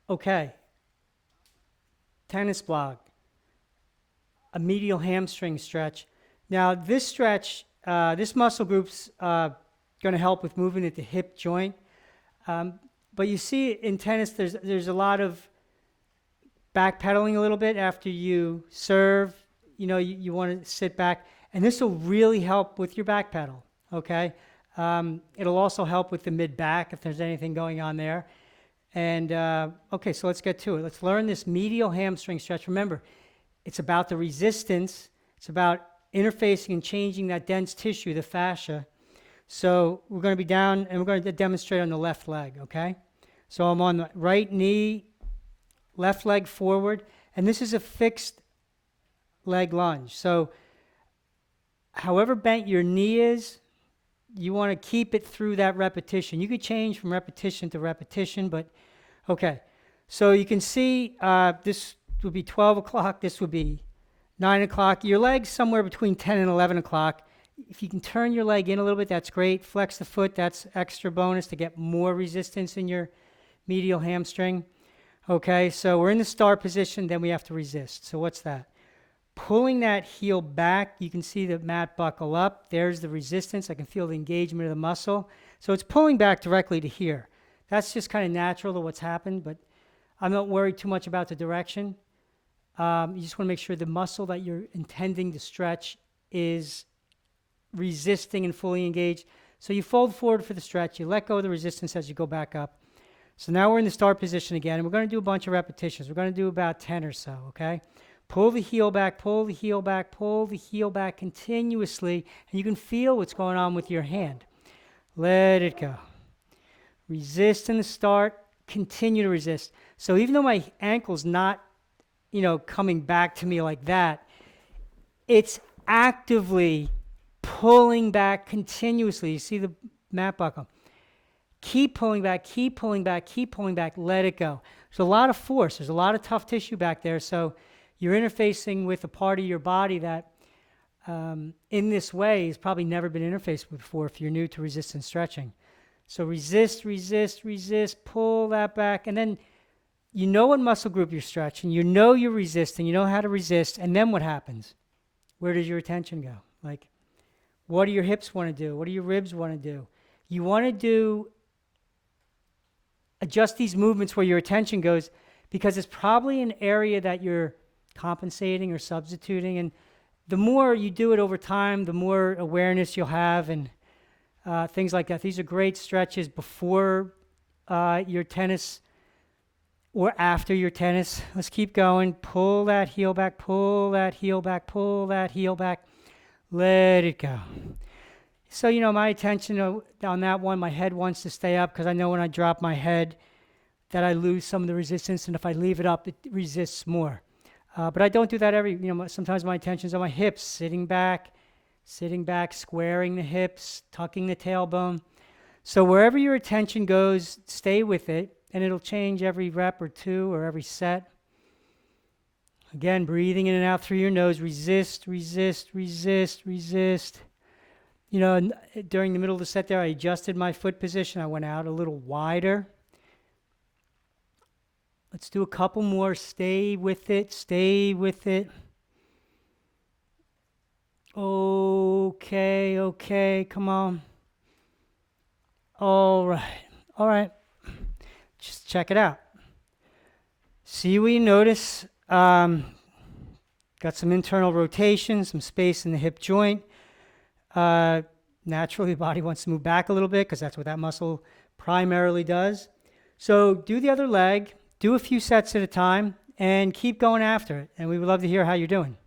Okay, tennis block, a medial hamstring stretch. Now this stretch, this muscle group's going to help with moving at the hip joint. But you see in tennis, there's a lot of backpedaling a little bit after you serve. You know, you want to sit back, and this will really help with your back pedal. Okay, it'll also help with the mid back if there's anything going on there. And okay, so let's get to it. Let's learn this medial hamstring stretch. Remember, it's about the resistance. It's about interfacing and changing that dense tissue, the fascia. So we're going to be down, and we're going to demonstrate on the left leg, okay? So I'm on the right knee, left leg forward, and this is a fixed leg lunge. So however bent your knee is, you want to keep it through that repetition. You could change from repetition to repetition, but okay. So you can see this would be 12 o'clock. This would be 9 o'clock. Your leg's somewhere between 10 and 11 o'clock. If you can turn your leg in a little bit, that's great. Flex the foot, that's extra bonus to get more resistance in your medial hamstring. Okay, so we're in the start position, then we have to resist. So what's that? Pulling that heel back, you can see the mat buckle up. There's the resistance. I can feel the engagement of the muscle. So it's pulling back directly to here. That's just kind of natural to what's happened, but I'm not worried too much about the direction. You just want to make sure the muscle that you're intending to stretch is resisting and fully engaged. So you fold forward for the stretch. You let go of the resistance as you go back up. So now we're in the start position again, and we're going to do a bunch of repetitions. We're going to do about 10 or so, okay? Pull the heel back, pull the heel back, pull the heel back continuously, and you can feel what's going on with your hand. Let it go. Resist in the start, continue to resist. So even though my ankle's not, coming back to me like that, it's actively pulling back continuously. You see the mat buckle. Keep pulling back, keep pulling back, keep pulling back, let it go. There's a lot of force. There's a lot of tough tissue back there. So you're interfacing with a part of your body that in this way has probably never been interfaced with before if you're new to resistance stretching. So resist, resist, resist, pull that back. And then you know what muscle group you're stretching. You know you're resisting. You know how to resist. And then what happens? Where does your attention go? Like, what do your hips want to do? What do your ribs want to do? You want to adjust these movements where your attention goes because it's probably an area that you're compensating or substituting. And the more you do it over time, the more awareness you'll have and things like that. These are great stretches before your tennis or after your tennis. Let's keep going. Pull that heel back, pull that heel back, pull that heel back. Let it go. So, my attention on that one, my head wants to stay up because I know when I drop my head that I lose some of the resistance, and if I leave it up, it resists more. But I don't do that sometimes my attention's on my hips, sitting back, squaring the hips, tucking the tailbone. So wherever your attention goes, stay with it, and it'll change every rep or two or every set. Again, breathing in and out through your nose, resist, resist, resist, resist. During the middle of the set there, I adjusted my foot position. I went out a little wider. Let's do a couple more. Stay with it. Stay with it. Okay. Come on. All right. Just check it out. See what you notice. Got some internal rotation, some space in the hip joint. Naturally, the body wants to move back a little bit because that's what that muscle primarily does. So do the other leg, do a few sets at a time, and keep going after it. And we would love to hear how you're doing.